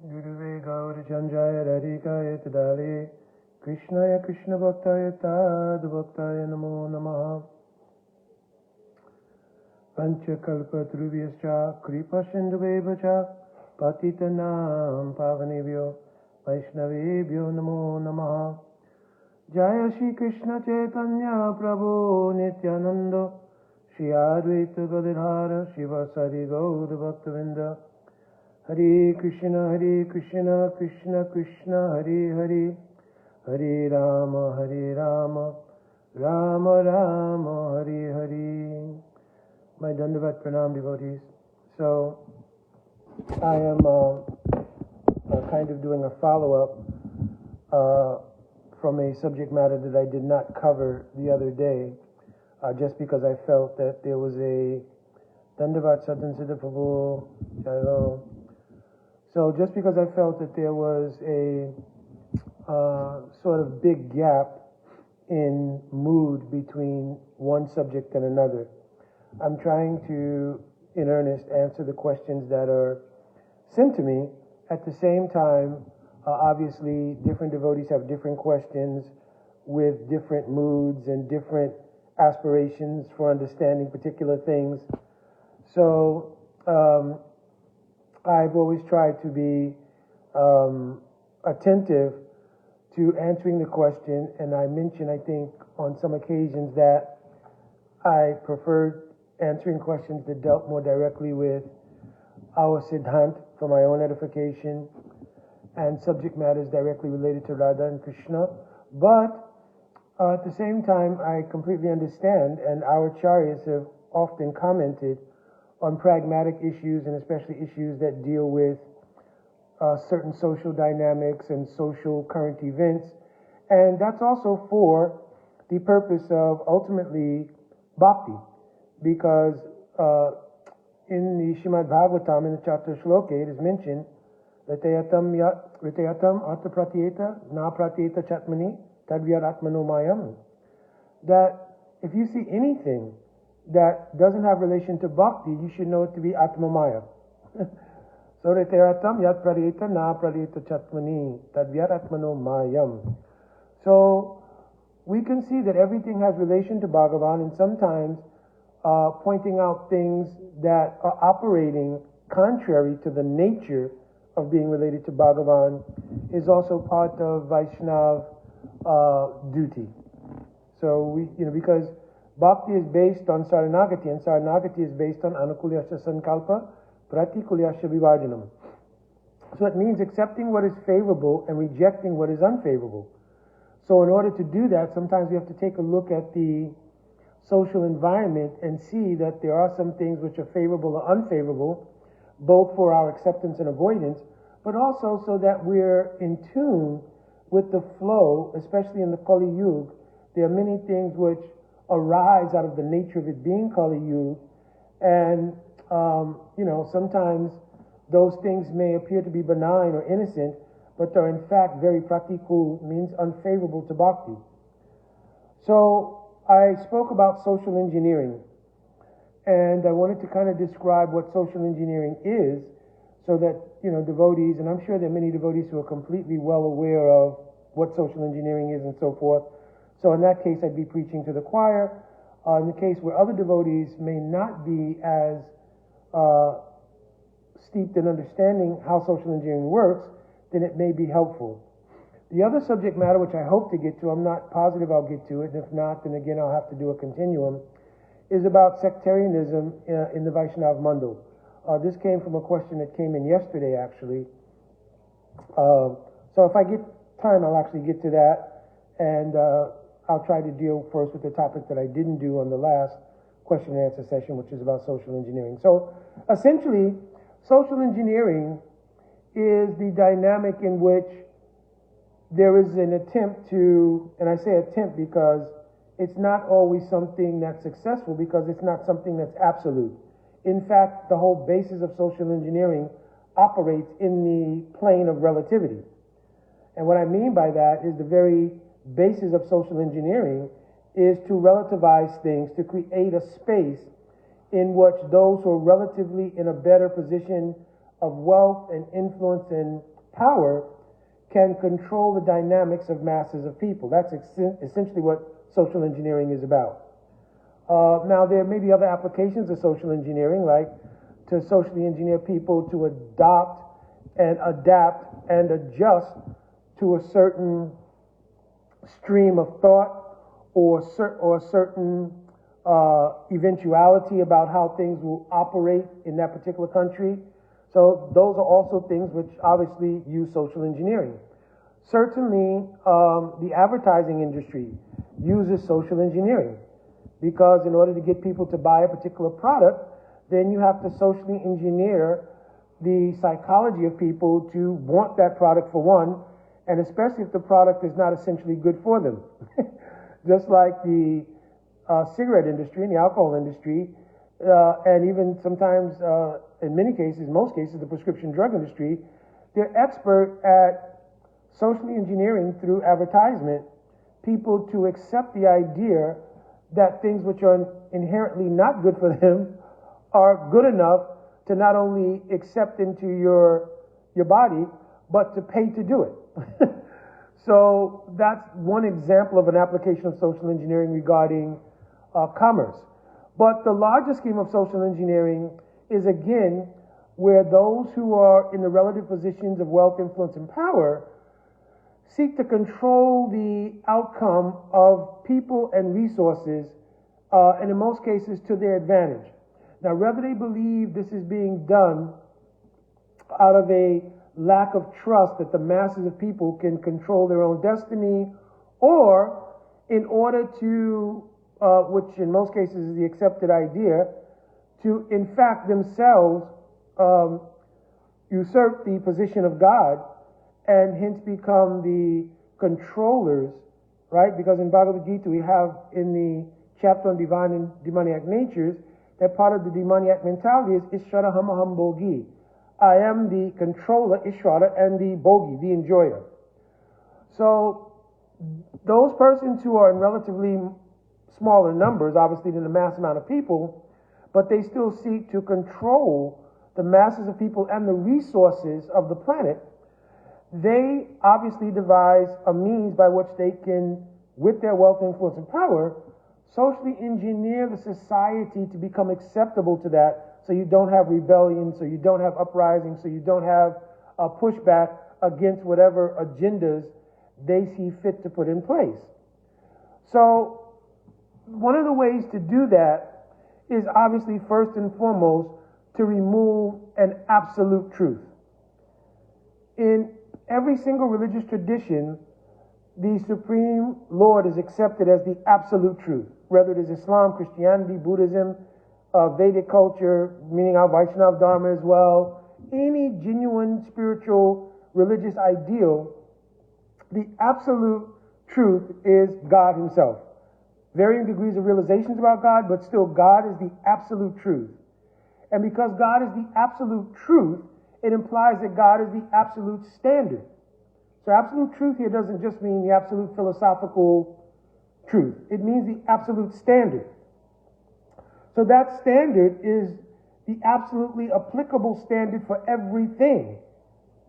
Guruve Gaur Chanjaya Radhikaya Tadale Krishnaya Krishna Bhaktaya Tad Bhaktaya Namo Namaha Pancha Kalpa Trubhyascha Kripa Sindhuvevacha Patitanam Pavanebhyo Vaishnavebhyo Namo Namaha Jaya Shri Krishna Chaitanya Prabhu Nityananda Shri Advaita Gadadhara Shivasari Gaur Bhaktavinda Hare Krishna, Krishna Krishna, Hare Hare, Hare Rama, Rama Rama, Hare Hare. My Dandavat Pranam devotees. So, I am kind of doing a follow-up from a subject matter that I did not cover the other day, just because I felt that there was a Dandavat Satan Siddha Prabhu, Jai. So just because I felt that there was a sort of big gap in mood between one subject and another, I'm trying to, in earnest, answer the questions that are sent to me. At the same time, obviously, different devotees have different questions with different moods and different aspirations for understanding particular things. So, I've always tried to be attentive to answering the question, and I mentioned, I think, on some occasions that I preferred answering questions that dealt more directly with our Siddhant for my own edification and subject matters directly related to Radha and Krishna. But at the same time, I completely understand, and our Acharyas have often commented on pragmatic issues, and especially issues that deal with certain social dynamics and social current events. And that's also for the purpose of ultimately bhakti, because in the Srimad Bhagavatam, in the Chatur Shloka, it is mentioned, Ritayatam Artha Pratyeta Na Pratyeta Chatmani Tadvyaratmano Mayam, that if you see anything that doesn't have relation to bhakti, you should know it to be Atmamaya. So, Reteratam Yat Pradeta Na Pradeta Chatmani Tadvyaratmano Mayam. So, we can see that everything has relation to Bhagavan, and sometimes pointing out things that are operating contrary to the nature of being related to Bhagavan is also part of Vaishnav duty. So, because Bhakti is based on Saranagati, and Saranagati is based on Anukulyasya Sankalpa, Pratikulyasya Vivardhanam. So it means accepting what is favorable and rejecting what is unfavorable. So in order to do that, sometimes we have to take a look at the social environment and see that there are some things which are favorable or unfavorable, both for our acceptance and avoidance, but also so that we're in tune with the flow, especially in the Kali Yuga. There are many things which arise out of the nature of it being Kali Yuga, and sometimes those things may appear to be benign or innocent, but they're in fact very pratikul, means unfavorable to bhakti. So I spoke about social engineering, and I wanted to kind of describe what social engineering is, so that devotees, and I'm sure there are many devotees who are completely well aware of what social engineering is and so forth. So in that case, I'd be preaching to the choir. In the case where other devotees may not be as steeped in understanding how social engineering works, then it may be helpful. The other subject matter, which I hope to get to, I'm not positive I'll get to it, and if not, then again I'll have to do a continuum, is about sectarianism in the Vaishnav Mandal. This came from a question that came in yesterday, actually. So if I get time, I'll actually get to that, and I'll try to deal first with the topic that I didn't do on the last question and answer session, which is about social engineering. So essentially, social engineering is the dynamic in which there is an attempt to, and I say attempt because it's not always something that's successful, because it's not something that's absolute. In fact, the whole basis of social engineering operates in the plane of relativity. And what I mean by that is the very basis of social engineering is to relativize things, to create a space in which those who are relatively in a better position of wealth and influence and power can control the dynamics of masses of people. That's essentially what social engineering is about. Now, there may be other applications of social engineering, like to socially engineer people to adopt and adapt and adjust to a certain stream of thought or certain eventuality about how things will operate in that particular country. So those are also things which obviously use social engineering. Certainly, the advertising industry uses social engineering because in order to get people to buy a particular product, then you have to socially engineer the psychology of people to want that product for one, and especially if the product is not essentially good for them. Just like the cigarette industry and the alcohol industry, and even sometimes, in many cases, most cases, the prescription drug industry, they're expert at socially engineering through advertisement people to accept the idea that things which are inherently not good for them are good enough to not only accept into your body, but to pay to do it. So that's one example of an application of social engineering regarding commerce. But the larger scheme of social engineering is, again, where those who are in the relative positions of wealth, influence, and power seek to control the outcome of people and resources, and in most cases to their advantage. Now, whether they believe this is being done out of a lack of trust that the masses of people can control their own destiny, or in order to, which in most cases is the accepted idea, to in fact themselves usurp the position of God and hence become the controllers, right? Because in Bhagavad Gita we have in the chapter on divine and demoniac natures that part of the demoniac mentality is Ishvara Hamaham Bogi. I am the controller, Ishvara, and the Bogi, the enjoyer. So those persons who are in relatively smaller numbers, obviously, than the mass amount of people, but they still seek to control the masses of people and the resources of the planet, they obviously devise a means by which they can, with their wealth, influence, and power, socially engineer the society to become acceptable to that, so you don't have rebellion, so you don't have uprising, so you don't have a pushback against whatever agendas they see fit to put in place. So one of the ways to do that is obviously first and foremost to remove an absolute truth. In every single religious tradition, the Supreme Lord is accepted as the absolute truth, whether it is Islam, Christianity, Buddhism, Vedic culture, meaning our Vaishnava Dharma as well, any genuine spiritual religious ideal, the absolute truth is God himself. Varying degrees of realizations about God, but still God is the absolute truth. And because God is the absolute truth, it implies that God is the absolute standard. So absolute truth here doesn't just mean the absolute philosophical truth. It means the absolute standard. So that standard is the absolutely applicable standard for everything.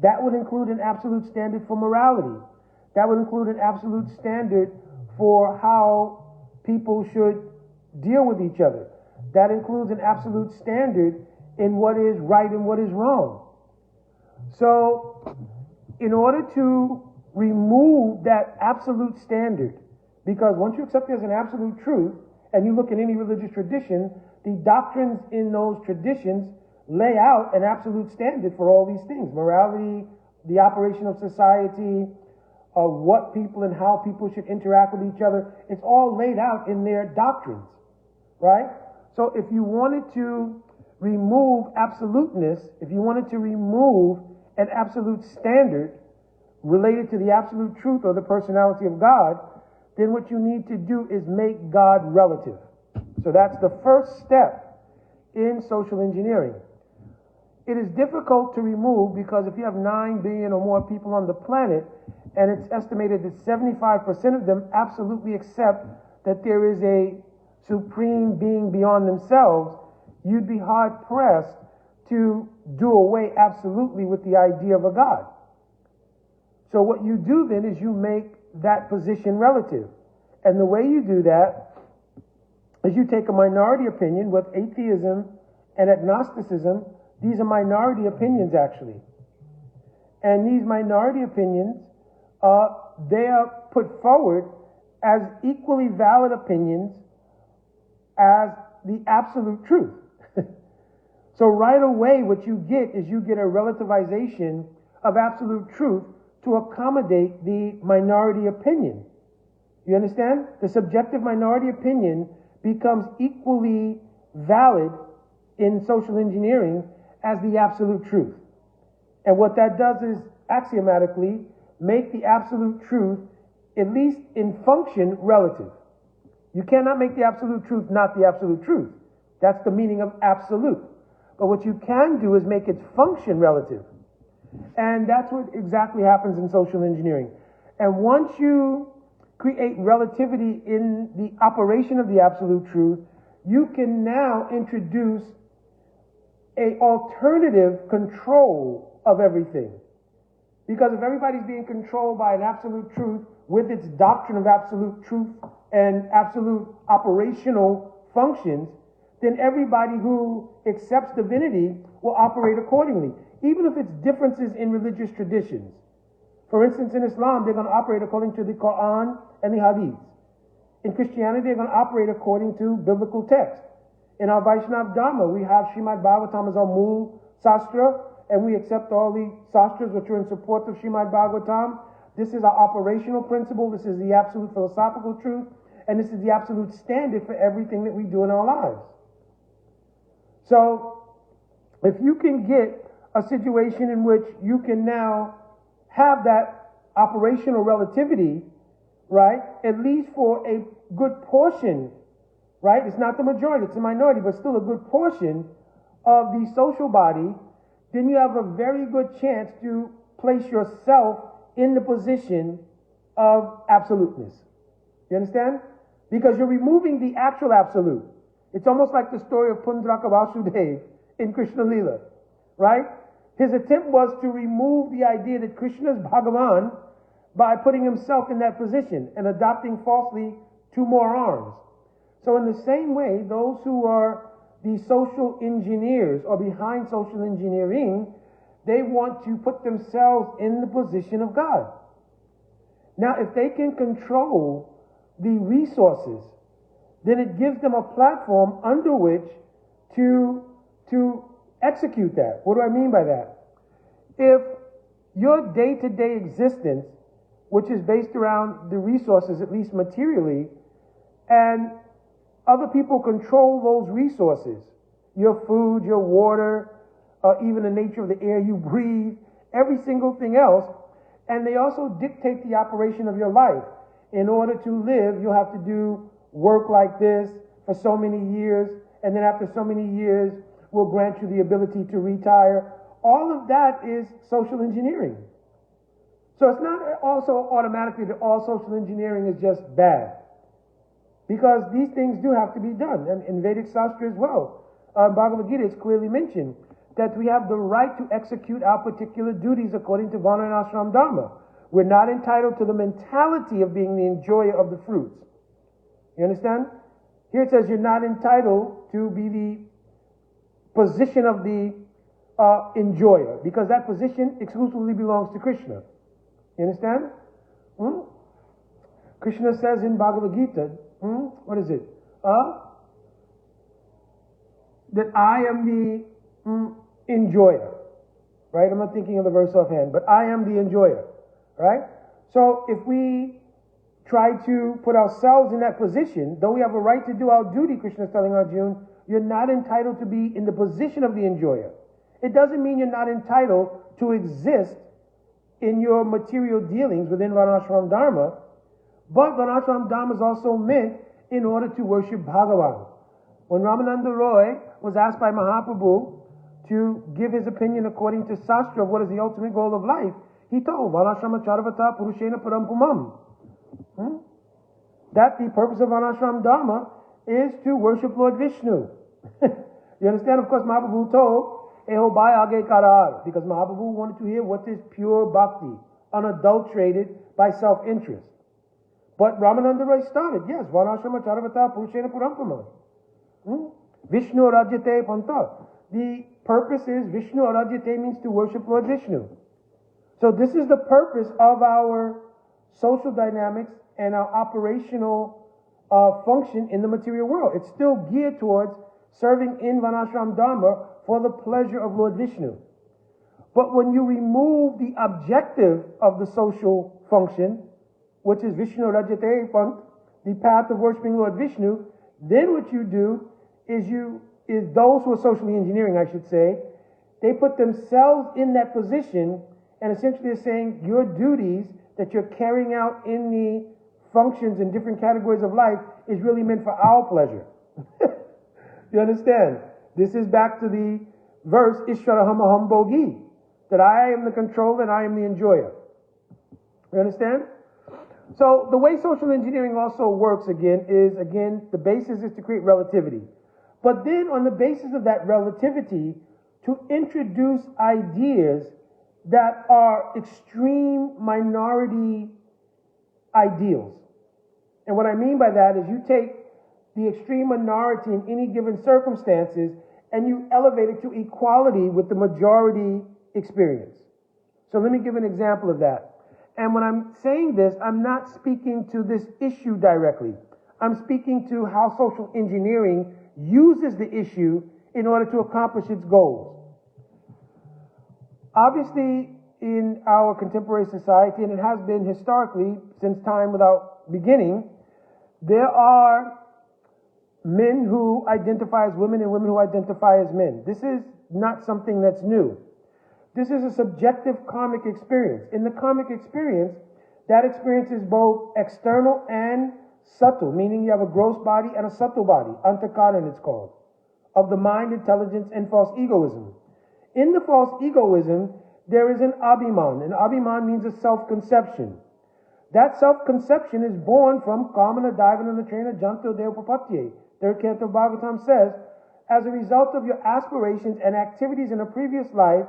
That would include an absolute standard for morality. That would include an absolute standard for how people should deal with each other. That includes an absolute standard in what is right and what is wrong. So, in order to remove that absolute standard, because once you accept it as an absolute truth, and you look at any religious tradition, the doctrines in those traditions lay out an absolute standard for all these things. Morality, the operation of society, what people and how people should interact with each other. It's all laid out in their doctrines, right? So if you wanted to remove absoluteness, if you wanted to remove an absolute standard related to the absolute truth or the personality of God, then what you need to do is make God relative. So that's the first step in social engineering. It is difficult to remove because if you have 9 billion or more people on the planet, and it's estimated that 75% of them absolutely accept that there is a supreme being beyond themselves, you'd be hard-pressed to do away absolutely with the idea of a God. So what you do then is you make that position relative. And the way you do that is you take a minority opinion with atheism and agnosticism. These are minority opinions, actually. And these minority opinions, they are put forward as equally valid opinions as the absolute truth. So right away, what you get is you get a relativization of absolute truth to accommodate the minority opinion. You understand? The subjective minority opinion becomes equally valid in social engineering as the absolute truth. And what that does is axiomatically make the absolute truth, at least in function, relative. You cannot make the absolute truth not the absolute truth. That's the meaning of absolute. But what you can do is make its function relative. And that's what exactly happens in social engineering. And once you create relativity in the operation of the absolute truth, you can now introduce an alternative control of everything. Because if everybody's being controlled by an absolute truth with its doctrine of absolute truth and absolute operational functions, then everybody who accepts divinity will operate accordingly, even if it's differences in religious traditions. For instance, in Islam, they're going to operate according to the Quran and the Hadith. In Christianity, they're going to operate according to biblical text. In our Vaishnava Dharma, we have Srimad Bhagavatam as our Mool Sastra, and we accept all the Sastras which are in support of Srimad Bhagavatam. This is our operational principle, this is the absolute philosophical truth, and this is the absolute standard for everything that we do in our lives. So, if you can get a situation in which you can now have that operational relativity, right, at least for a good portion, right, it's not the majority, it's a minority, but still a good portion of the social body, then you have a very good chance to place yourself in the position of absoluteness. You understand? Because you're removing the actual absolute. It's almost like the story of Pundraka Vasudev in Krishna Lila, right? His attempt was to remove the idea that Krishna is Bhagavan by putting himself in that position and adopting falsely two more arms. So in the same way, those who are the social engineers or behind social engineering, they want to put themselves in the position of God. Now, if they can control the resources, then it gives them a platform under which to execute that. What do I mean by that? If your day-to-day existence, which is based around the resources, at least materially, and other people control those resources, your food, your water, even the nature of the air you breathe, every single thing else, and they also dictate the operation of your life. In order to live, you'll have to do work like this for so many years, and then after so many years, we'll grant you the ability to retire. All of that is social engineering. So it's not also automatically that all social engineering is just bad, because these things do have to be done, and in Vedic Shastra as well. Bhagavad Gita is clearly mentioned that we have the right to execute our particular duties according to Varna and Ashram Dharma. We're not entitled to the mentality of being the enjoyer of the fruits. You understand? Here it says you're not entitled to be the position of the enjoyer, because that position exclusively belongs to Krishna. You understand? Krishna says in Bhagavad Gita, what is it? That I am the enjoyer. Right? I'm not thinking of the verse offhand, but I am the enjoyer. Right? So if we try to put ourselves in that position, though we have a right to do our duty, Krishna is telling Arjuna, you're not entitled to be in the position of the enjoyer. It doesn't mean you're not entitled to exist in your material dealings within Varnashram Dharma, but Varnashram Dharma is also meant in order to worship Bhagavan. When Ramananda Roy was asked by Mahaprabhu to give his opinion according to Shastra of what is the ultimate goal of life, he told Varnashrama Charavata Purushena Parampumam that the purpose of Varnashram Dharma is to worship Lord Vishnu. You understand? Of course, Mahaprabhu told Eho Bhai Age Karar, because Mahaprabhu wanted to hear what is pure bhakti, unadulterated by self-interest. But Ramananda Rai started, yes, Varnashrama Charavata Purushena Purampama. Vishnu Rajyate Panta. The purpose is, Vishnu Rajyate means to worship Lord Vishnu. So this is the purpose of our social dynamics and our operational function in the material world. It's still geared towards serving in Varnashram Dharma for the pleasure of Lord Vishnu. But when you remove the objective of the social function, which is Vishnu Rajyate Pant, the path of worshiping Lord Vishnu, then what you do is those who are socially engineering, I should say, they put themselves in that position and essentially are saying your duties that you're carrying out in the functions in different categories of life is really meant for our pleasure. You understand? This is back to the verse, Ishwaraham aham bhogi, that I am the controller and I am the enjoyer. You understand? So the way social engineering also works is the basis is to create relativity. But then on the basis of that relativity, to introduce ideas that are extreme minority ideals. And what I mean by that is you take the extreme minority in any given circumstances and you elevate it to equality with the majority experience. So let me give an example of that. And when I'm saying this, I'm not speaking to this issue directly. I'm speaking to how social engineering uses the issue in order to accomplish its goals. Obviously, in our contemporary society, and it has been historically since time without beginning, there are men who identify as women and women who identify as men. This is not something that's new. This is a subjective karmic experience. In the karmic experience, that experience is both external and subtle, meaning you have a gross body and a subtle body, antakaran it's called, of the mind, intelligence, and false egoism. In the false egoism, there is an abhiman. An abhiman means a self-conception. That self-conception is born from kamana, daivana, natrena, janto, deopapatye. Third canto of Bhagavatam says, as a result of your aspirations and activities in a previous life,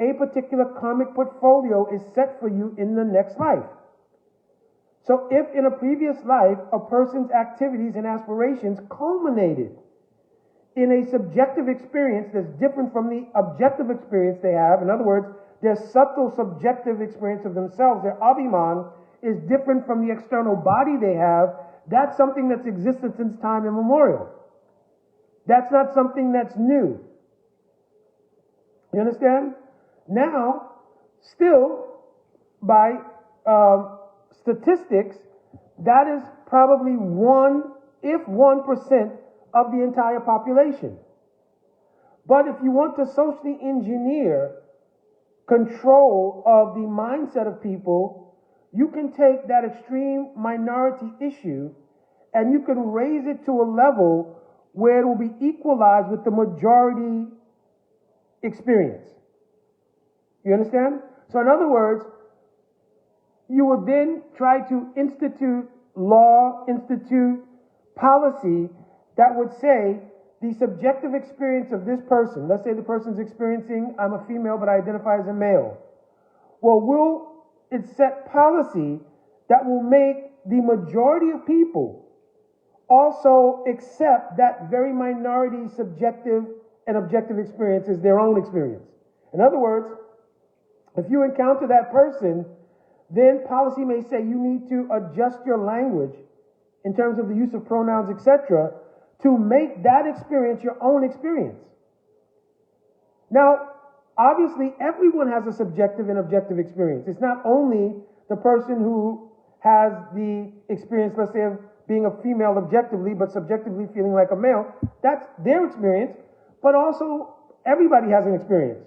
a particular karmic portfolio is set for you in the next life. So if in a previous life, a person's activities and aspirations culminated in a subjective experience that's different from the objective experience they have, in other words, their subtle subjective experience of themselves, their abhiman, is different from the external body they have, that's something that's existed since time immemorial. That's not something that's new. You understand? Now, still, by statistics, that is probably 1% of the entire population. But if you want to socially engineer control of the mindset of people, you can take that extreme minority issue and you can raise it to a level where it will be equalized with the majority experience. You understand? So in other words, you would then try to institute law, institute policy that would say the subjective experience of this person, let's say the person's experiencing, I'm a female but I identify as a male. Well, will it set policy that will make the majority of people also accept that very minority subjective and objective experience as their own experience? In other words, if you encounter that person, then policy may say you need to adjust your language in terms of the use of pronouns, etc., to make that experience your own experience. Now, obviously, everyone has a subjective and objective experience. It's not only the person who has the experience, let's say, of being a female objectively, but subjectively feeling like a male. That's their experience, but also everybody has an experience.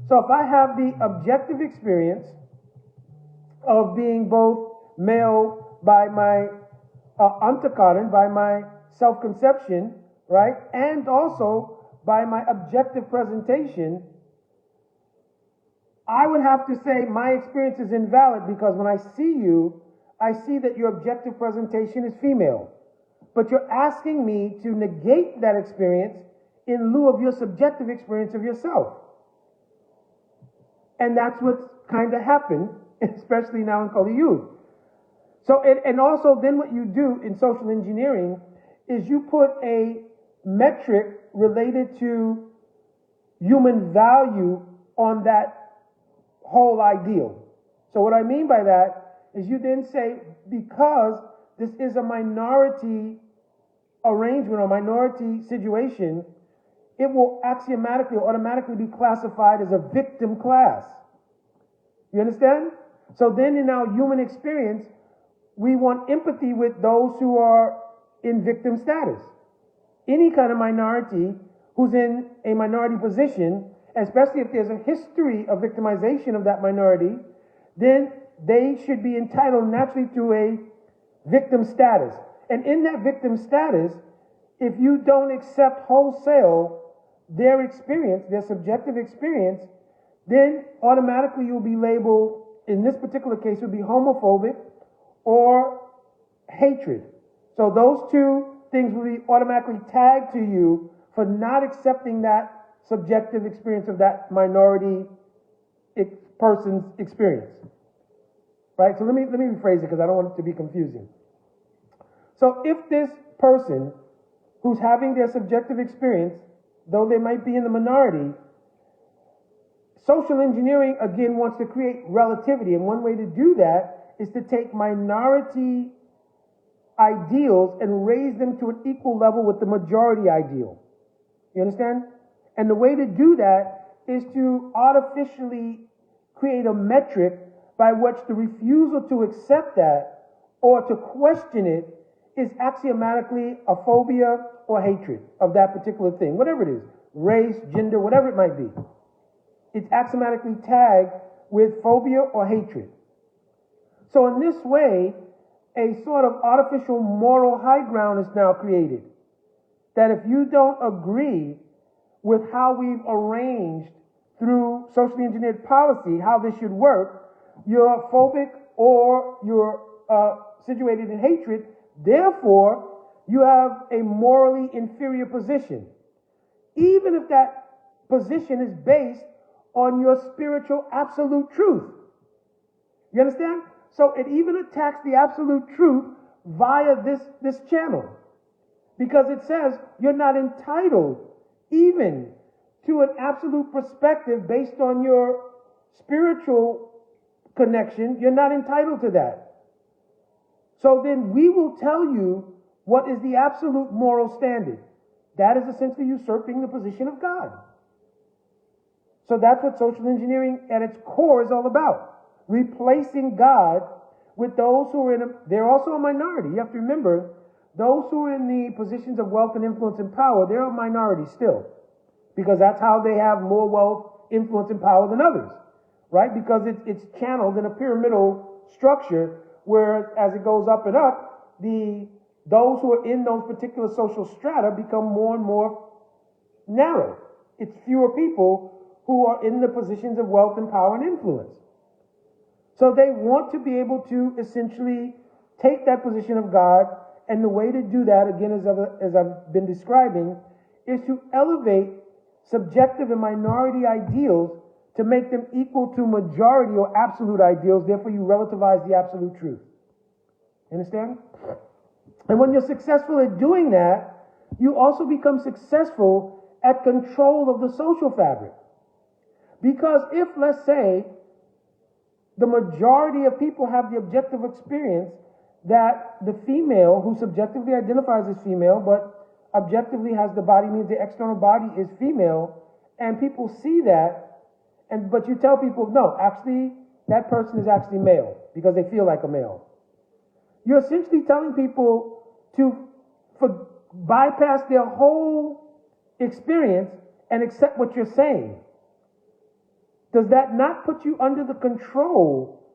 So if I have the objective experience of being both male by my antakaran, by my self-conception, right, and also by my objective presentation, I would have to say my experience is invalid because when I see you, I see that your objective presentation is female. But you're asking me to negate that experience in lieu of your subjective experience of yourself. And that's what's kind of happened especially now in Kali Yuga. So, and also then what you do in social engineering is you put a metric related to human value on that whole ideal. So what I mean by that is you then say, because this is a minority arrangement or minority situation, it will axiomatically or automatically be classified as a victim class. You understand? So then in our human experience, we want empathy with those who are in victim status. Any kind of minority who's in a minority position, especially if there's a history of victimization of that minority, then they should be entitled naturally to a victim status. And in that victim status, if you don't accept wholesale their experience, their subjective experience, then automatically you'll be labeled, in this particular case, would be homophobic or hatred. So those two things will be automatically tagged to you for not accepting that subjective experience of that minority person's experience. Right? So let me rephrase it because I don't want it to be confusing. So if this person who's having their subjective experience, though they might be in the minority, social engineering again wants to create relativity, and one way to do that is to take minority ideals and raise them to an equal level with the majority ideal. You understand? And the way to do that is to artificially create a metric by which the refusal to accept that or to question it is axiomatically a phobia or hatred of that particular thing, whatever it is, race, gender, whatever it might be. It's axiomatically tagged with phobia or hatred. So in this way, a sort of artificial moral high ground is now created. That if you don't agree with how we've arranged through socially engineered policy, how this should work, you're phobic or you're situated in hatred, therefore you have a morally inferior position. Even if that position is based on your spiritual absolute truth. You understand? So it even attacks the absolute truth via this channel. Because it says you're not entitled even to an absolute perspective based on your spiritual connection. You're not entitled to that. So then we will tell you what is the absolute moral standard. That is essentially usurping the position of God. So that's what social engineering at its core is all about. Replacing God with those who are they're also a minority. You have to remember, those who are in the positions of wealth and influence and power, they're a minority still. Because that's how they have more wealth, influence, and power than others. Right? Because it's channeled in a pyramidal structure where as it goes up and up, those who are in those particular social strata become more and more narrow. It's fewer people who are in the positions of wealth and power and influence. So they want to be able to essentially take that position of God, and the way to do that, again, as I've been describing, is to elevate subjective and minority ideals to make them equal to majority or absolute ideals. Therefore, you relativize the absolute truth. You understand? And when you're successful at doing that, you also become successful at control of the social fabric. Because if, let's say, the majority of people have the objective experience that the female, who subjectively identifies as female, but objectively has the body, means the external body is female, and people see that, but you tell people, no, actually, that person is actually male, because they feel like a male. You're essentially telling people to bypass their whole experience and accept what you're saying. Does that not put you under the control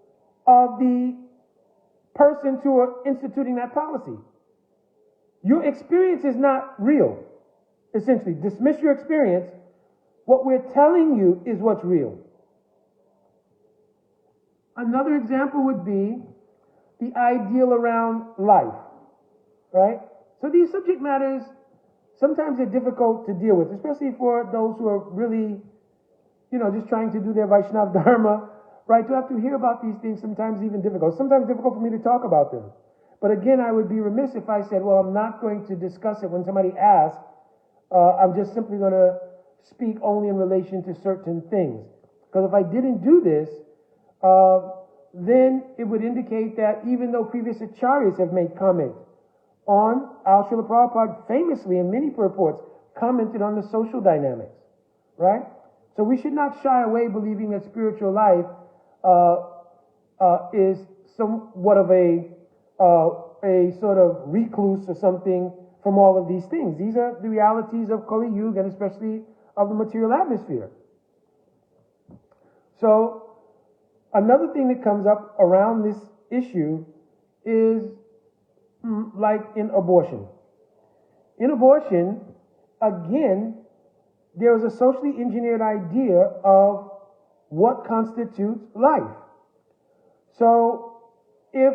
of the persons who are instituting that policy? Your experience is not real. Essentially, dismiss your experience. What we're telling you is what's real. Another example would be the ideal around life, right? So these subject matters, sometimes they're difficult to deal with, especially for those who are really, just trying to do their Vaishnava Dharma, right? To have to hear about these things sometimes even difficult. Sometimes difficult for me to talk about them. But again, I would be remiss if I said, well, I'm not going to discuss it when somebody asks. I'm just simply going to speak only in relation to certain things. Because if I didn't do this, then it would indicate that even though previous acharyas have made comment on, Srila Prabhupada famously in many purports commented on the social dynamics, right? So we should not shy away believing that spiritual life is somewhat of a sort of recluse or something from all of these things. These are the realities of Kali Yuga and especially of the material atmosphere. So another thing that comes up around this issue is like in abortion. In abortion, again, there is a socially engineered idea of what constitutes life. So if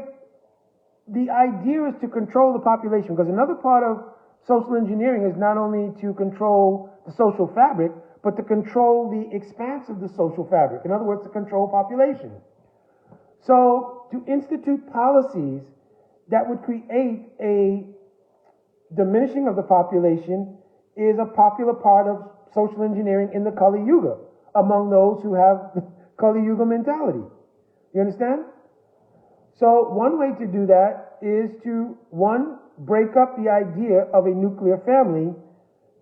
the idea is to control the population, because another part of social engineering is not only to control the social fabric, but to control the expanse of the social fabric. In other words, to control population. So to institute policies that would create a diminishing of the population is a popular part of social engineering in the Kali Yuga among those who have the Kali Yuga mentality. You understand? So one way to do that is to, one, break up the idea of a nuclear family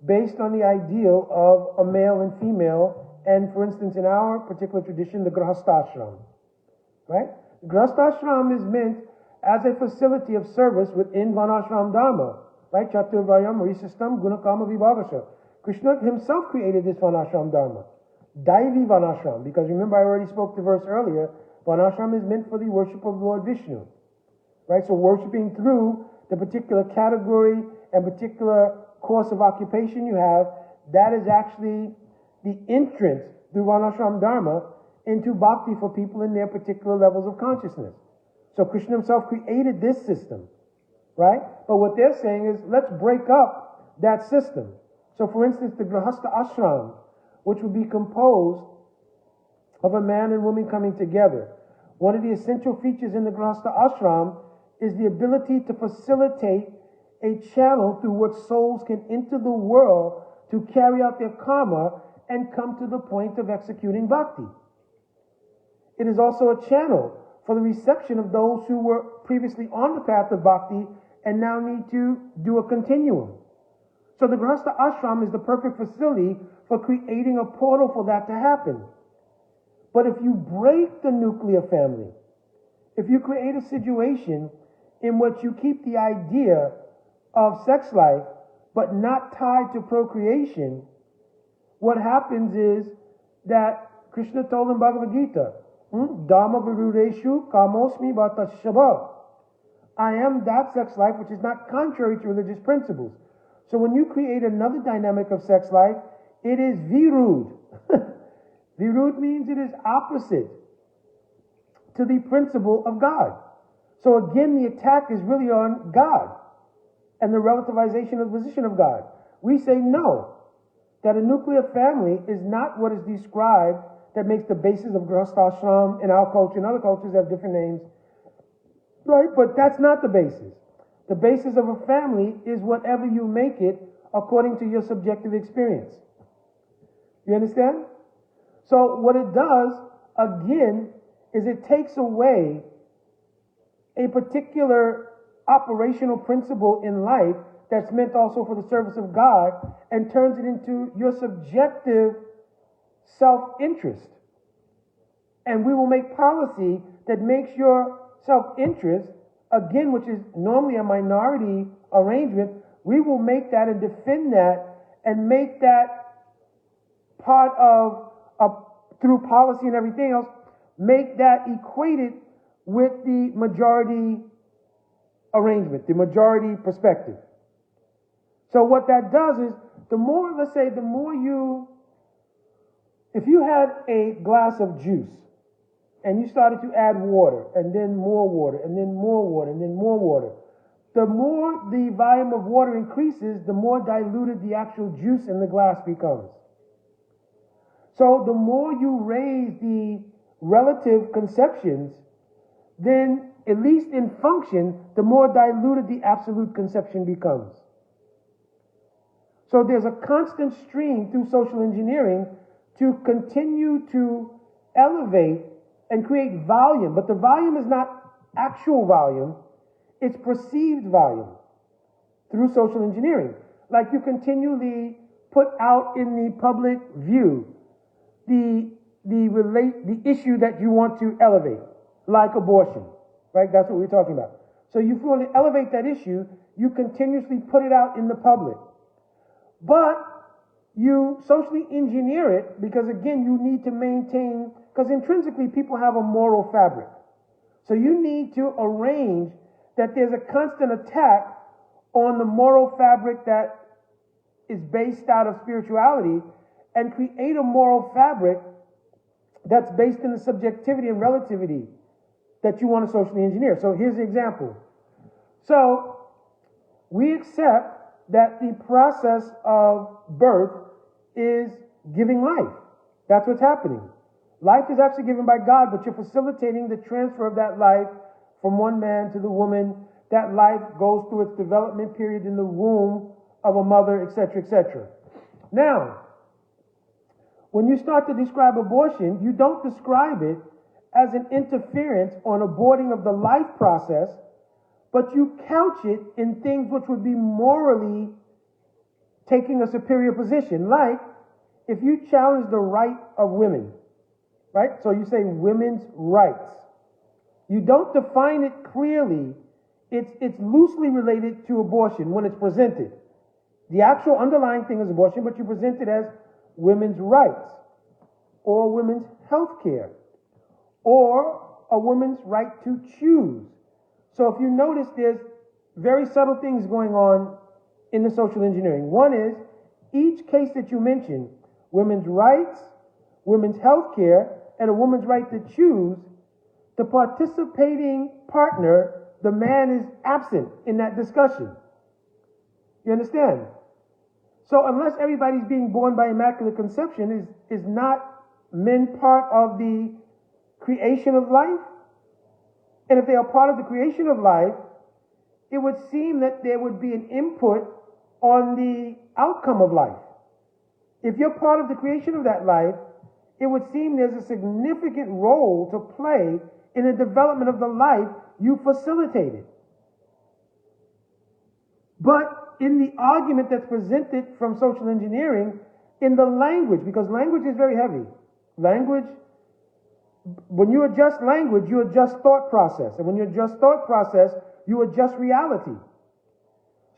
based on the ideal of a male and female, and for instance, in our particular tradition, the Grahastashram, right? Grahastashram is meant as a facility of service within Varnashram Dharma, right? Chaturvayam Risistam Gunakama Vibhagasha. Krishna himself created this Varnashram Dharma, Daivi Varnashram, because remember I already spoke the verse earlier, Varnashram is meant for the worship of Lord Vishnu, right? So worshiping through the particular category and particular course of occupation you have, that is actually the entrance through Varnashram Dharma into bhakti for people in their particular levels of consciousness. So Krishna himself created this system, right? But what they're saying is, let's break up that system. So for instance, the Grahastha Ashram, which would be composed of a man and woman coming together. One of the essential features in the Grahastha Ashram is the ability to facilitate a channel through which souls can enter the world to carry out their karma and come to the point of executing bhakti. It is also a channel for the reception of those who were previously on the path of bhakti and now need to do a continuum. So the Grahastha Ashram is the perfect facility for creating a portal for that to happen. But if you break the nuclear family, if you create a situation in which you keep the idea of sex life but not tied to procreation, what happens is that Krishna told in Bhagavad Gita, Dhamma Virudeshu Kamosmi Bhata Shabha. I am that sex life which is not contrary to religious principles. So when you create another dynamic of sex life, it is virud. Virud means it is opposite to the principle of God. So again, the attack is really on God and the relativization of the position of God. We say no, that a nuclear family is not what is described that makes the basis of Grahastashram in our culture. In other cultures have different names, right? But that's not the basis. The basis of a family is whatever you make it according to your subjective experience. You understand? So what it does, again, is it takes away a particular operational principle in life that's meant also for the service of God and turns it into your subjective self-interest. And we will make policy that makes your self-interest, again, which is normally a minority arrangement, we will make that and defend that and make that part of, through policy and everything else, make that equated with the majority arrangement, the majority perspective. So what that does is, the more, let's say, the more you, if you had a glass of juice and you started to add water and then more water and then more water and then more water, the more the volume of water increases, the more diluted the actual juice in the glass becomes. So the more you raise the relative conceptions, then at least in function, the more diluted the absolute conception becomes. So there's a constant stream through social engineering to continue to elevate and create volume. But the volume is not actual volume, it's perceived volume through social engineering. Like you continually put out in the public view the issue that you want to elevate, like abortion, right? That's what we're talking about. So you want to elevate that issue, you continuously put it out in the public. But you socially engineer it because, again, you need to maintain, because intrinsically people have a moral fabric. So you need to arrange that there's a constant attack on the moral fabric that is based out of spirituality and create a moral fabric that's based in the subjectivity and relativity that you want to socially engineer. So here's the example. So we accept that the process of birth is giving life. That's what's happening. Life is actually given by God, but you're facilitating the transfer of that life from one man to the woman. That life goes through its development period in the womb of a mother, etc., etc. Now, when you start to describe abortion, you don't describe it as an interference or an aborting of the life process, but you couch it in things which would be morally taking a superior position. Like, if you challenge the right of women, right? So you say women's rights. You don't define it clearly. It's loosely related to abortion when it's presented. The actual underlying thing is abortion, but you present it as women's rights, or women's health care, or a woman's right to choose. So if you notice, there's very subtle things going on in the social engineering. One is, each case that you mention, women's rights, women's health care, and a woman's right to choose, the participating partner, the man, is absent in that discussion. You understand? So unless everybody's being born by immaculate conception, is not men part of the creation of life? And if they are part of the creation of life, it would seem that there would be an input on the outcome of life. If you're part of the creation of that life, it would seem there's a significant role to play in the development of the life you facilitated. But in the argument that's presented from social engineering, in the language, because language is very heavy. Language, when you adjust language, you adjust thought process. And when you adjust thought process, you adjust reality.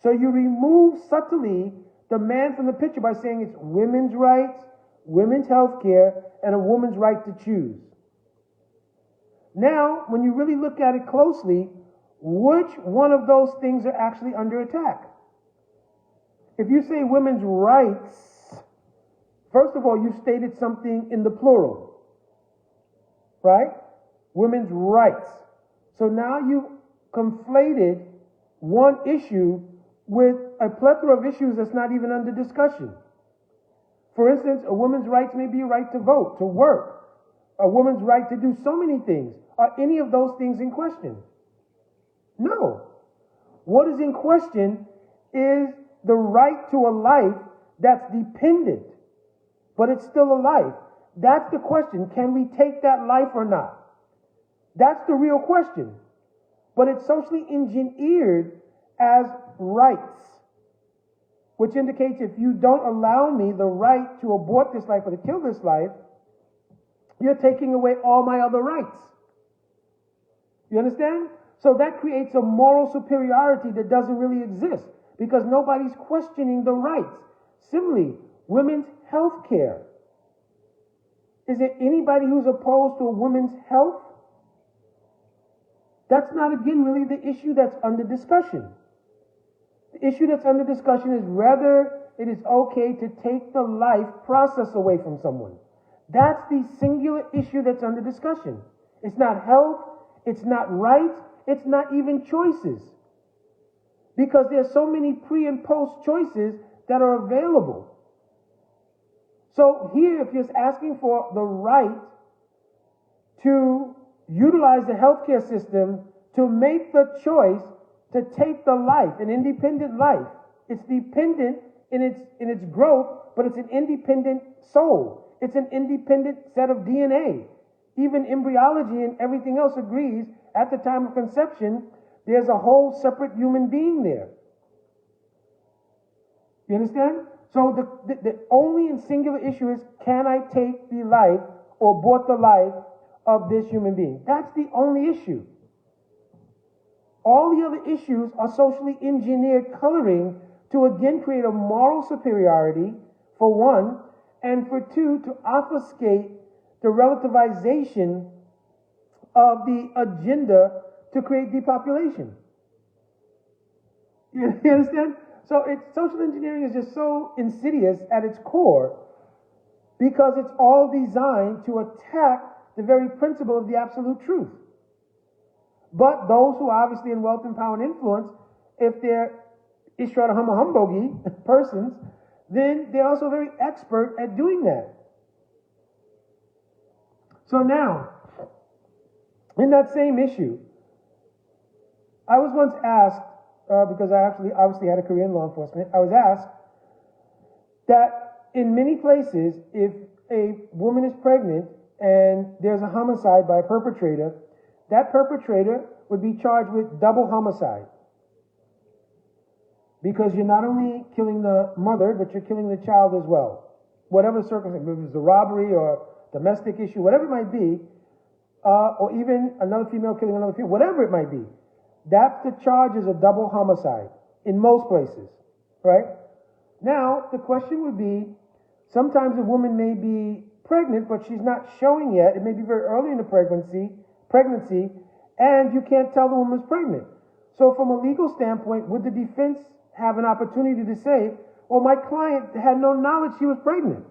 So you remove subtly the man from the picture by saying it's women's rights, women's health care, and a woman's right to choose. Now, when you really look at it closely, which one of those things are actually under attack? If you say women's rights, first of all, you stated something in the plural, right? Women's rights. So now you conflated one issue with a plethora of issues that's not even under discussion. For instance, a woman's rights may be a right to vote, to work, a woman's right to do so many things. Are any of those things in question? No. What is in question is the right to a life that's dependent, but it's still a life. That's the question. Can we take that life or not? That's the real question. But it's socially engineered as rights, which indicates if you don't allow me the right to abort this life or to kill this life, you're taking away all my other rights. You understand? So that creates a moral superiority that doesn't really exist because nobody's questioning the rights. Similarly, women's health care. Is there anybody who's opposed to a woman's health? That's not, again, really the issue that's under discussion. The issue that's under discussion is whether it is okay to take the life process away from someone. That's the singular issue that's under discussion. It's not health, it's not rights, it's not even choices. Because there's so many pre and post choices that are available. So here, if you're asking for the right to utilize the healthcare system to make the choice to take the life, an independent life. It's dependent in its growth, but it's an independent soul. It's an independent set of DNA. Even embryology and everything else agrees at the time of conception, there's a whole separate human being there. You understand? So the only and singular issue is, can I take the life or abort the life of this human being? That's the only issue. All the other issues are socially engineered coloring to again create a moral superiority, for one, and for two, to obfuscate the relativization of the agenda to create depopulation. You understand? So social engineering is just so insidious at its core because it's all designed to attack the very principle of the absolute truth. But those who are obviously in wealth and power and influence, if they're Ishrata Humbogi persons, then they're also very expert at doing that. So now, in that same issue, I was once asked, because I obviously had a career in law enforcement, I was asked that in many places, if a woman is pregnant and there's a homicide by a perpetrator, that perpetrator would be charged with double homicide. Because you're not only killing the mother, but you're killing the child as well. Whatever circumstance, whether it's a robbery or domestic issue, whatever it might be, or even another female killing another female, whatever it might be, that's the charge is a double homicide in most places, right? Now, the question would be, sometimes a woman may be pregnant, but she's not showing yet. It may be very early in the pregnancy, and you can't tell the woman's pregnant. So from a legal standpoint, would the defense have an opportunity to say, well, my client had no knowledge she was pregnant?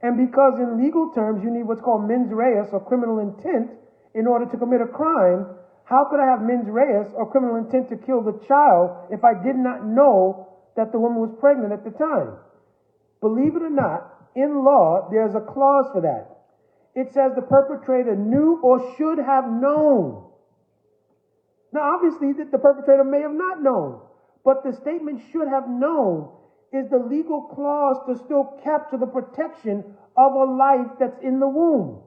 And because in legal terms, you need what's called mens rea, or criminal intent, in order to commit a crime, how could I have mens rea, or criminal intent, to kill the child if I did not know that the woman was pregnant at the time? Believe it or not, in law, there's a clause for that. It says the perpetrator knew or should have known. Now, obviously, the perpetrator may have not known, but the statement should have known is the legal clause to still capture the protection of a life that's in the womb.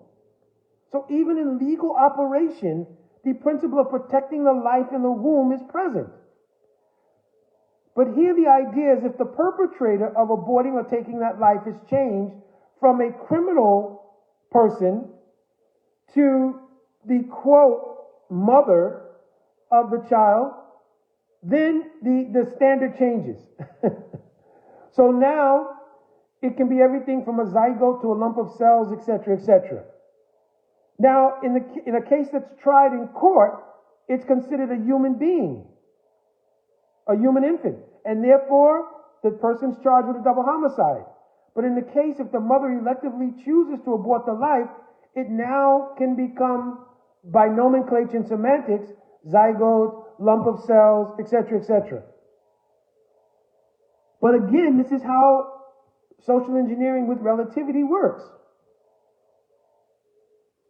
So even in legal operation, the principle of protecting the life in the womb is present. But here the idea is, if the perpetrator of aborting or taking that life is changed from a criminal person to the, quote, mother of the child, then the standard changes. So now it can be everything from a zygote to a lump of cells, etc., etc. Now, in a case that's tried in court, it's considered a human being, a human infant, and therefore the person's charged with a double homicide. But in the case, if the mother electively chooses to abort the life, it now can become, by nomenclature and semantics, zygote, lump of cells, etc., etc. But again, this is how social engineering with relativity works.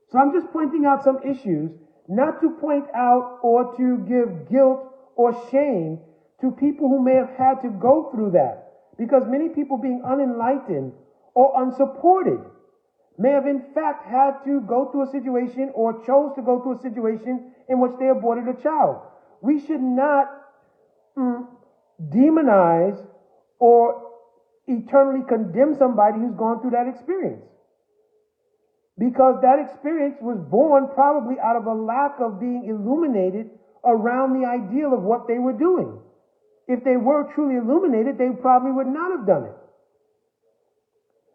So I'm just pointing out some issues, not to point out or to give guilt or shame to people who may have had to go through that. Because many people, being unenlightened or unsupported, may have in fact had to go through a situation or chose to go through a situation in which they aborted a child. We should not demonize or eternally condemn somebody who's gone through that experience. Because that experience was born probably out of a lack of being illuminated around the ideal of what they were doing. If they were truly illuminated, they probably would not have done it.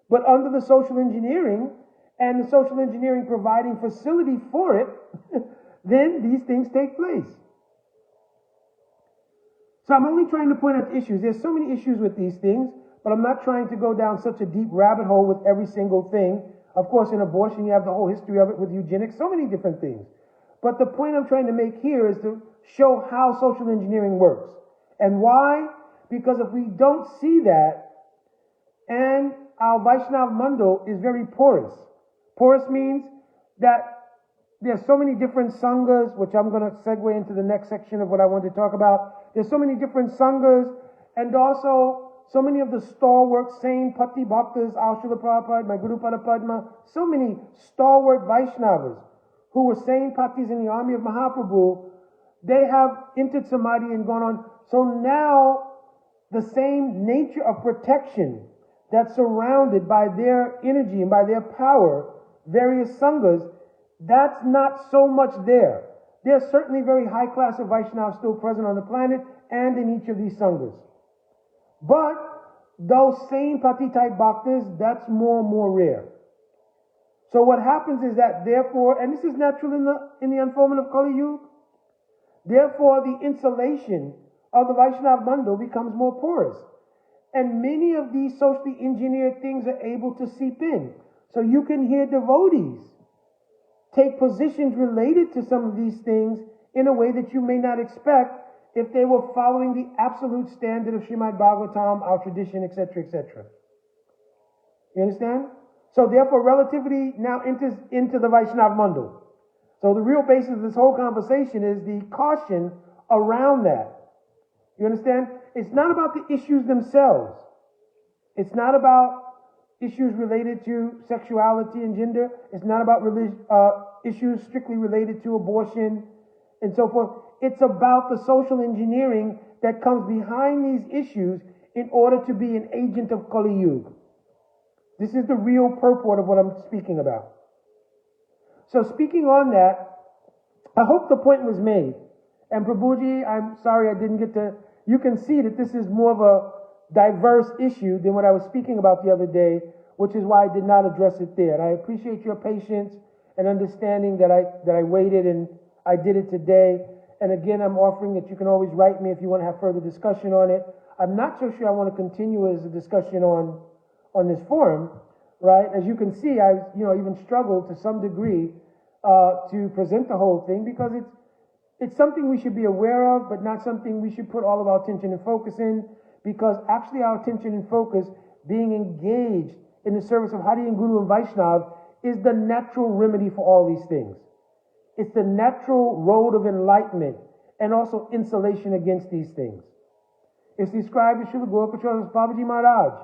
But under the social engineering, and the social engineering providing facility for it, then these things take place. So I'm only trying to point out issues. There's so many issues with these things, but I'm not trying to go down such a deep rabbit hole with every single thing. Of course, in abortion, you have the whole history of it with eugenics, so many different things. But the point I'm trying to make here is to show how social engineering works. And why? Because if we don't see that, and our Vaishnava Mundo is very porous. Porous means that there's so many different sanghas, which I'm going to segue into the next section of what I want to talk about. There's so many different sanghas, and also so many of the stalwart saint Pati Bhaktas, Srila Prabhupada, my Guru Pada Padma, so many stalwart Vaishnavas who were saint Patis in the army of Mahaprabhu, they have entered Samadhi and gone on. So now the same nature of protection that's surrounded by their energy and by their power, various sanghas, that's not so much there. There's certainly very high class of Vaishnavas still present on the planet and in each of these sanghas. But those same Pati type bhaktas, that's more and more rare. So what happens is that therefore, and this is natural in the unfoldment of Kali Yuga, therefore the insulation of the Vaishnava Mandal becomes more porous. And many of these socially engineered things are able to seep in. So you can hear devotees take positions related to some of these things in a way that you may not expect if they were following the absolute standard of Srimad Bhagavatam, our tradition, etc., etc. You understand? So therefore, relativity now enters into the Vaishnava Mandal. So the real basis of this whole conversation is the caution around that. You understand? It's not about the issues themselves. It's not about issues related to sexuality and gender. It's not about issues strictly related to abortion and so forth. It's about the social engineering that comes behind these issues in order to be an agent of Kali Yuga. This is the real purport of what I'm speaking about. So speaking on that, I hope the point was made. And Prabhuji, I'm sorry I didn't get to... You can see that this is more of a diverse issue than what I was speaking about the other day, which is why I did not address it there. And I appreciate your patience and understanding that I waited and I did it today. And again, I'm offering that you can always write me if you want to have further discussion on it. I'm not so sure I want to continue as a discussion on this forum, right? As you can see, I've even struggled to some degree to present the whole thing because it's something we should be aware of, but not something we should put all of our attention and focus in, because actually our attention and focus being engaged in the service of Hari and Guru and Vaishnav is the natural remedy for all these things. It's the natural road of enlightenment and also insulation against these things. It's described as Srila Gaurapachara's Babaji Maharaj,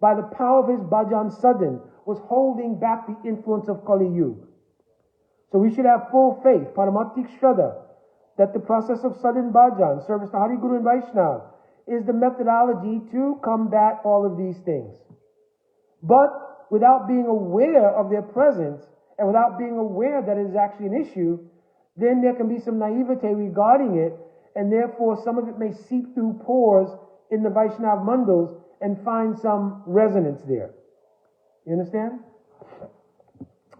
by the power of his bhajan sadhan, was holding back the influence of Kali Yuga. So we should have full faith, paramatik shraddha, that the process of sadhan bhajan, service to Hari, Guru and Vaishnav, is the methodology to combat all of these things. But without being aware of their presence, and without being aware that it is actually an issue, then there can be some naivete regarding it, and therefore some of it may seep through pores in the Vaishnava mandals and find some resonance there. You understand?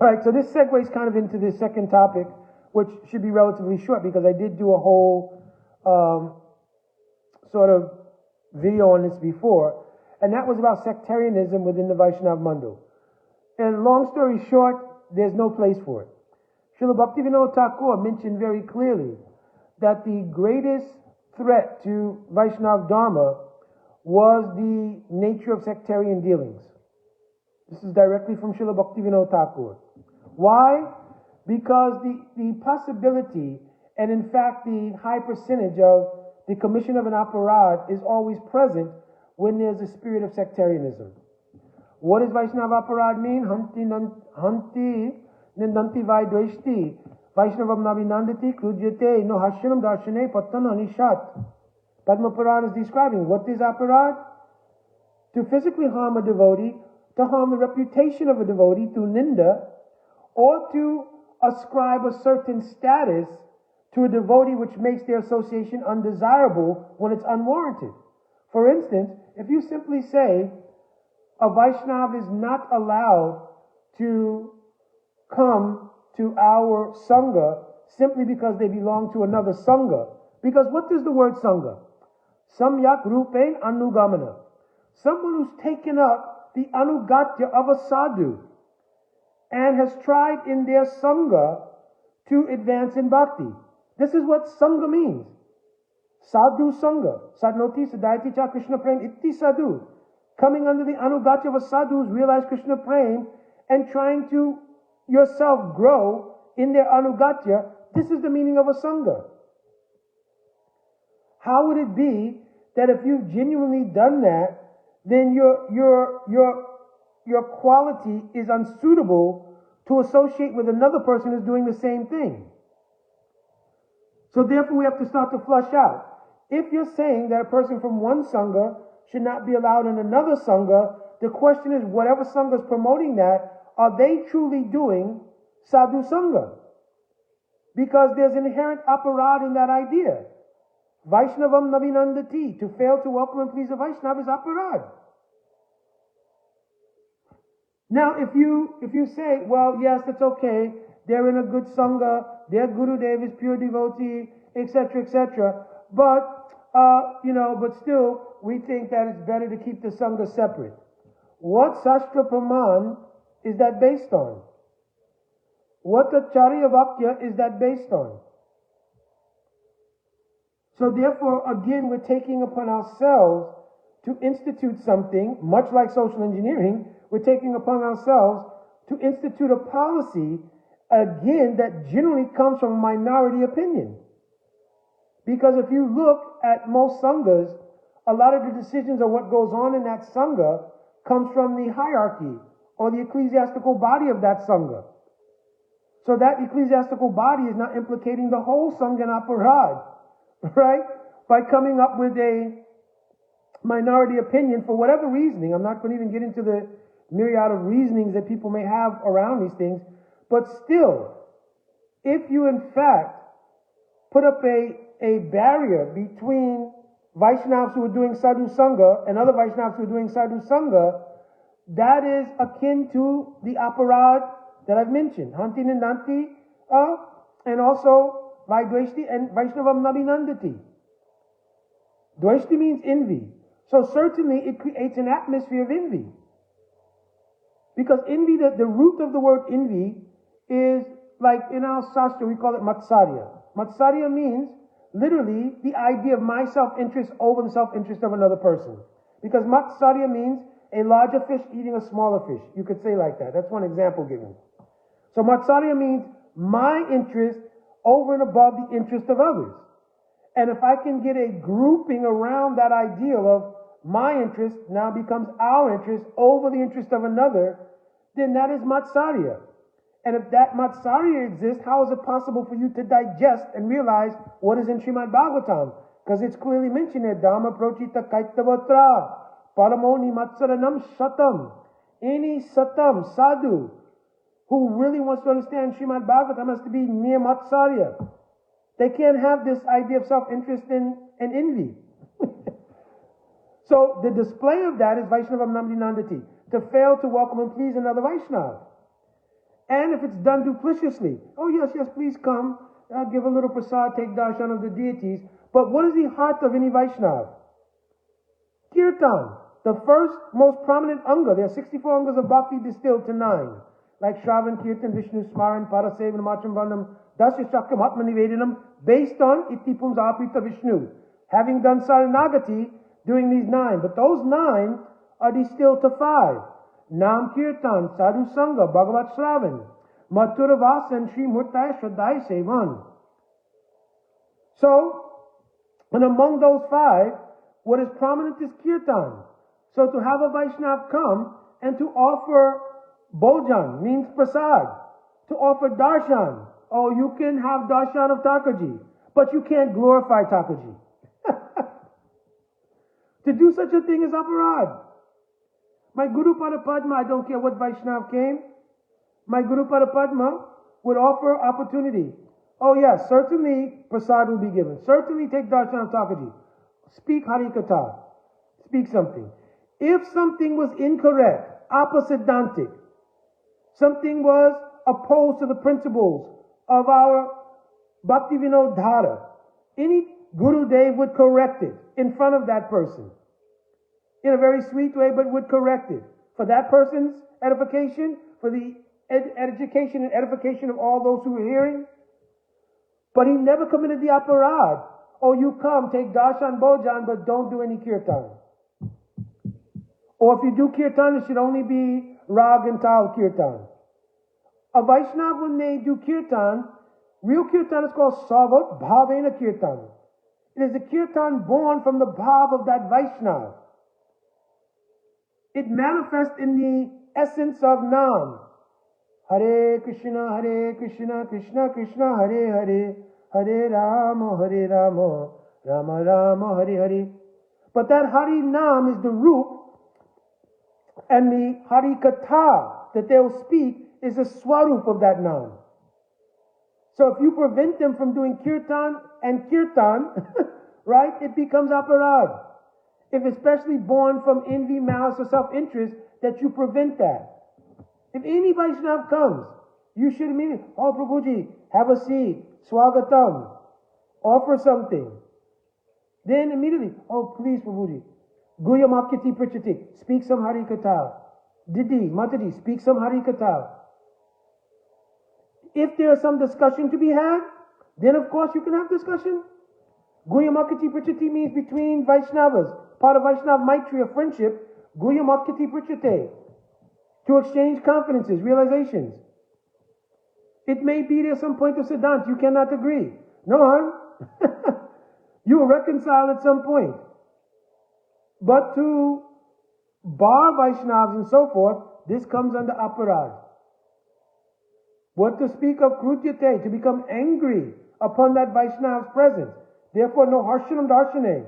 All right, so this segues kind of into the second topic, which should be relatively short because I did do a whole sort of video on this before, and that was about sectarianism within the Vaishnava mandal. And long story short, there's no place for it. Srila Bhaktivinoda Thakur mentioned very clearly that the greatest threat to Vaishnava Dharma was the nature of sectarian dealings. This is directly from Srila Bhaktivinoda Thakur. Why? Because the possibility, and in fact the high percentage of the commission of an aparad is always present when there's a spirit of sectarianism. What does Vaishnava aparad mean? Hanti nindanti vaidveshti Vaishnavam navinandati krujyate no hashanam darshane patana nishat. Padma Puran is describing what is aparad? To physically harm a devotee, to harm the reputation of a devotee through ninda, or to ascribe a certain status to a devotee which makes their association undesirable when it's unwarranted. For instance, if you simply say a Vaishnava is not allowed to come to our Sangha simply because they belong to another Sangha. Because what does the word Sangha? Samyak rupen anugamana. Someone who's taken up the anugatya of a sadhu and has tried in their Sangha to advance in bhakti. This is what Sangha means. Sadhu Sangha. Sadnoti sadayati cha Krishna prem itti sadhu. Coming under the anugatya of a sadhu who's realized Krishna prem and trying to yourself grow in their anugatya, this is the meaning of a sangha. How would it be that if you've genuinely done that, then your quality is unsuitable to associate with another person who's doing the same thing? So therefore we have to start to flush out. If you're saying that a person from one sangha should not be allowed in another sangha, the question is, whatever sangha is promoting that, are they truly doing sadhu sangha? Because there's inherent aparad in that idea. Vaishnavam navinandati, to fail to welcome and please a Vaishnava is aparad. Now, if you say, well, yes, that's okay, they're in a good sangha, their Gurudev is pure devotee, etc., but but still, we think that it's better to keep the sangha separate. What Sastra Praman is that based on? What the Charya Vakya is that based on? So therefore, again, we're taking upon ourselves to institute something, much like social engineering, we're taking upon ourselves to institute a policy, again, that generally comes from a minority opinion. Because if you look at most sanghas, a lot of the decisions of what goes on in that sangha comes from the hierarchy or the ecclesiastical body of that sangha. So that ecclesiastical body is not implicating the whole sangha in aparad, right? By coming up with a minority opinion for whatever reasoning. I'm not going to even get into the myriad of reasonings that people may have around these things. But still, if you in fact put up a barrier between Vaishnavas who are doing sadhu sangha and other Vaishnavas who are doing sadhu sangha, that is akin to the aparad that I've mentioned, Hanti Nindanti, and also Vaidveshti and Vaishnavam Navinandati. Dveshti means envy. So certainly it creates an atmosphere of envy. Because envy, the root of the word envy is, like in our Shastra, we call it Matsarya. Matsarya means literally the idea of my self-interest over the self-interest of another person. Because Matsarya means a larger fish eating a smaller fish. You could say like that. That's one example given. So Matsarya means my interest over and above the interest of others. And if I can get a grouping around that ideal of my interest now becomes our interest over the interest of another, then that is Matsarya. And if that Matsarya exists, how is it possible for you to digest and realize what is in Srimad Bhagavatam? Because it's clearly mentioned there, Dhamma Prochita Kaitavatra, Paramoni Matsaranam Satam. Any Satam, sadhu, who really wants to understand Srimad Bhagavatam has to be near Matsarya. They can't have this idea of self-interest and envy. So the display of that is Vaishnavam Navinandati, to fail to welcome and please another Vaishnava. And if it's done duplicitously, oh yes, please come, give a little prasad, take darshan of the deities. But what is the heart of any Vaishnava? Kirtan, the first most prominent anga. There are 64 angas of bhakti distilled to 9. Like Shravan, Kirtan, Vishnu Smaran, Parasevan, Macham Vandam, Dasya Shakam, Atma Nivedanam, based on Iti Pumsa Aprita Vishnu. Having done Saranagati, doing these 9. But those 9 are distilled to 5. Nam Kirtan, Sadhu Sangha, Bhagavat Shravan, Mathura Vasa, and Sri Murtaya Shraddhaya Sevan. So, and among those 5, what is prominent is Kirtan. So to have a Vaishnava come and to offer Bhojan, means prasad, to offer darshan. Oh, you can have darshan of Thakurji, but you can't glorify Thakurji. To do such a thing is aparad. My Guru Pada Padma, I don't care what Vaishnava came, my Guru Pada Padma would offer opportunity. Oh yes, certainly prasad will be given. Certainly take darshan of Thakurji. Speak Harikatha. Speak something. If something was incorrect, apasiddhantic, something was opposed to the principles of our Bhakti Vinod Dhara, any Gurudev would correct it in front of that person. In a very sweet way, but would correct it. For that person's edification, for the education and edification of all those who are hearing. But he never committed the aparad. Oh, you come, take darshan bhojan, but don't do any kirtan. Or if you do kirtan, it should only be rag and tal kirtan. A Vaishnava, when they do kirtan, real kirtan is called Savat Bhavena Kirtan. It is a kirtan born from the bhav of that Vaishnava. It manifests in the essence of Nam. Hare Krishna, Krishna Krishna, Hare Hare, Hare Rama, Rama Rama, Hare Hare. But that Hari Nam is the root, and the Hari Katha that they'll speak is a swarup of that Nam. So if you prevent them from doing kirtan and kirtan, right, it becomes aparad. If especially born from envy, malice, or self-interest, that you prevent that. If any Vaishnav comes, you should immediately, oh Prabhuji, have a seat, swagatam, offer something. Then immediately, oh please Prabhuji, Guya Makiti Prichatik, speak some Hari Katha. Didi, Mataji, speak some Hari Katha. If there is some discussion to be had, then of course you can have discussion. Guya Makiti Prichati means between Vaishnavas, part of Vaishnav Maitri, a friendship, Guya Makiti Prichate, to exchange confidences, realizations. It may be there's some point of Siddhant, you cannot agree. No harm. You will reconcile at some point. But to bar Vaishnavas and so forth, this comes under aparad. What to speak of krutyate, to become angry upon that Vaishnava's presence. Therefore, no harshanam darshane.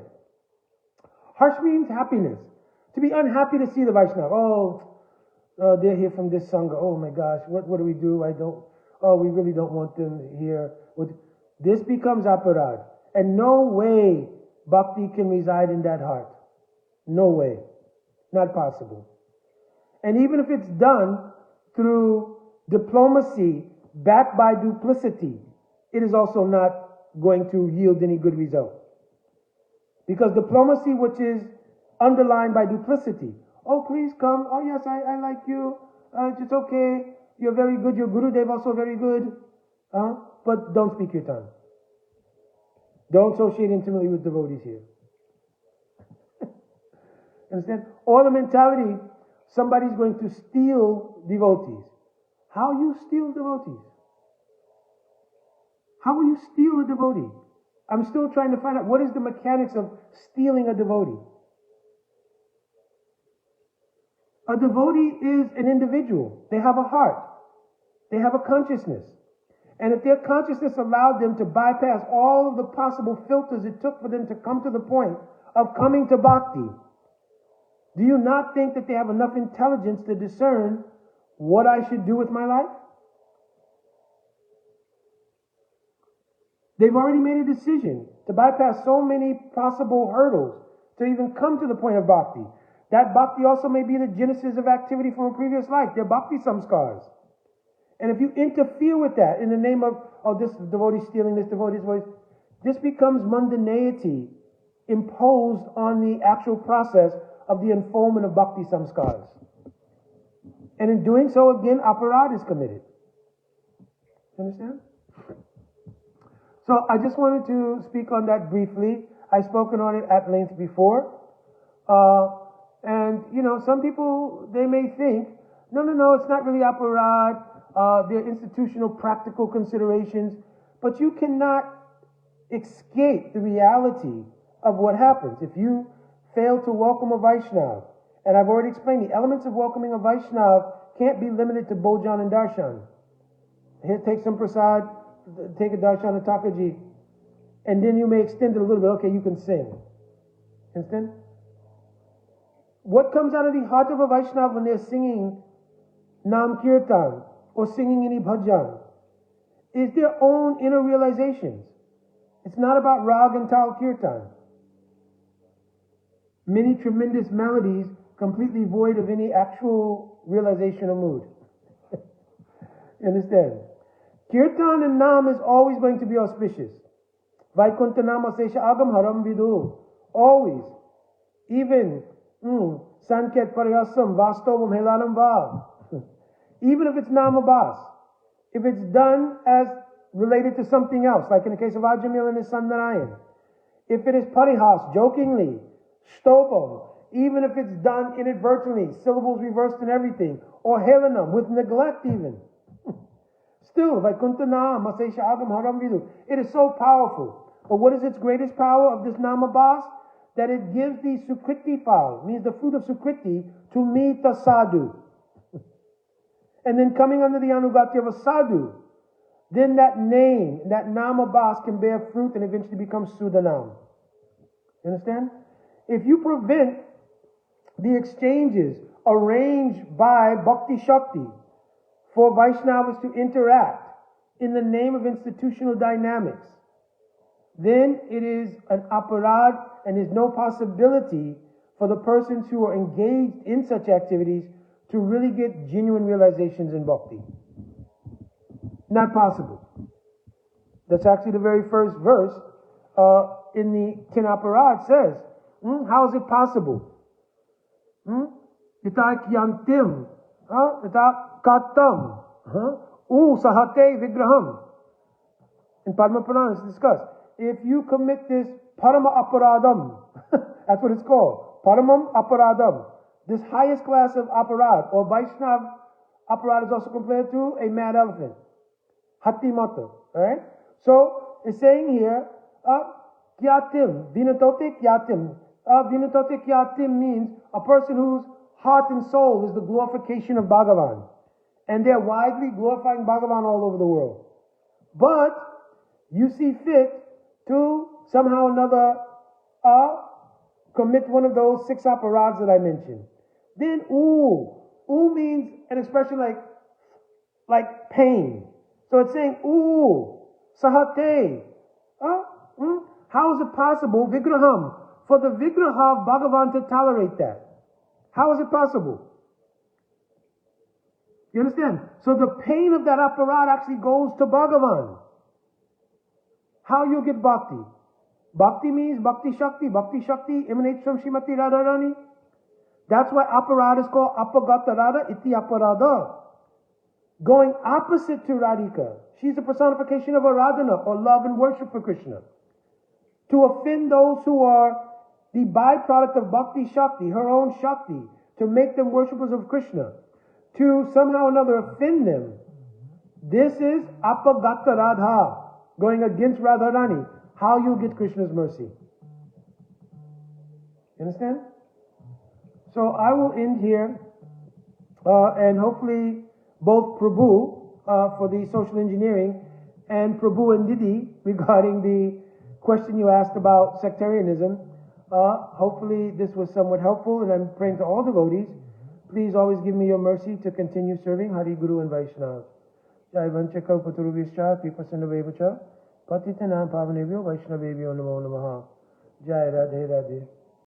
Harsh means happiness. To be unhappy to see the Vaishnava. Oh, they're here from this Sangha. Oh my gosh, what do we do? We really don't want them here. This becomes aparad. And no way bhakti can reside in that heart. No way. Not possible. And even if it's done through diplomacy backed by duplicity, it is also not going to yield any good result. Because diplomacy, which is underlined by duplicity, oh please come, oh yes, I like you, it's okay, you're very good, your Gurudev also very good, but don't speak your tongue. Don't associate intimately with devotees here. Understand? Or the mentality, somebody's going to steal devotees. How you steal devotees? How will you steal a devotee? I'm still trying to find out what is the mechanics of stealing a devotee. A devotee is an individual. They have a heart. They have a consciousness. And if their consciousness allowed them to bypass all of the possible filters it took for them to come to the point of coming to bhakti, do you not think that they have enough intelligence to discern what I should do with my life? They've already made a decision to bypass so many possible hurdles to even come to the point of bhakti. That bhakti also may be the genesis of activity from a previous life. They're bhakti samskars. And if you interfere with that in the name of, oh, this devotee stealing, this devotee, this becomes mundanity imposed on the actual process of the unfoldment of bhakti samskars. And in doing so, again, aparad is committed. Understand? So I just wanted to speak on that briefly. I've spoken on it at length before. And, some people, they may think, no, it's not really aparad. They're institutional, practical considerations. But you cannot escape the reality of what happens. If you fail to welcome a Vaishnava, and I've already explained, the elements of welcoming a Vaishnava can't be limited to Bojan and Darshan. Here, take some prasad, take a Darshan and Takaji, and then you may extend it a little bit. Okay, you can sing. Understand? What comes out of the heart of a Vaishnava when they're singing Nam Kirtan or singing any bhajan is their own inner realizations. It's not about Rag and Tal Kirtan. Many tremendous melodies completely void of any actual realization or mood. You understand? Kirtan and Nam is always going to be auspicious. Vaikuntha Nama Sesha Agam Haram Vidu. Always. Even Sanket Parayasam Vastavam Helalam Vav. Even if it's Namabas. If it's done as related to something else, like in the case of Ajamil and his son Narayan. If it is Parihas, jokingly, Stobam, even if it's done inadvertently, syllables reversed and everything, or Helanam, with neglect even. Still, Vaikuntana, Masesha Agam Haram Vidu. It is so powerful. But what is its greatest power of this Namabas? That it gives the Sukriti file, means the fruit of Sukriti, to meet the sadhu. And then coming under the Anugati of a sadhu, then that name, that Namabas can bear fruit and eventually become Sudanam. You understand? If you prevent the exchanges arranged by Bhakti Shakti for Vaishnavas to interact in the name of institutional dynamics, then it is an aparad and there's no possibility for the persons who are engaged in such activities to really get genuine realizations in bhakti. Not possible. That's actually the very first verse in the Tin Aparad says, how is it possible? Ita kyantim, ita katam, sahate vigraham. In Padma Purana it's discussed. If you commit this parama aparadam, that's what it's called, paramam aparadam, this highest class of aparad, or Vaishnav aparad is also compared to a mad elephant, hati mata, alright? So, it's saying here, kyatim, vinatote kyatim. Vinatote kyatim means a person whose heart and soul is the glorification of Bhagavan. And they're widely glorifying Bhagavan all over the world. But, you see fit to somehow or another commit one of those 6 aparads that I mentioned. Then oo means an expression like pain. So it's saying sahate. How is it possible, vigraham, for the vigraha of Bhagavan to tolerate that? How is it possible? You understand? So the pain of that aparad actually goes to Bhagavan. How you get bhakti? Bhakti means bhakti shakti. Bhakti shakti emanates from Srimati Radharani. That's why aparad is called apagata radha iti aparada. Going opposite to Radhika. She's the personification of Aradhana, or love and worship for Krishna. To offend those who are the byproduct of bhakti shakti, her own shakti, to make them worshippers of Krishna, to somehow or another offend them. This is apagata radha. Going against Radharani, how you get Krishna's mercy. You understand? So I will end here, and hopefully both Prabhu for the social engineering and Prabhu and Didi regarding the question you asked about sectarianism. Hopefully this was somewhat helpful, and I'm praying to all devotees. Please always give me your mercy to continue serving Hari, Guru and Vaishnava. Jai Vanchaka Paturuvischa Pipasanavacha Patitanam Pavanevyo Vaishnavevyo Namo Namaha. Jai Radhe Radhe.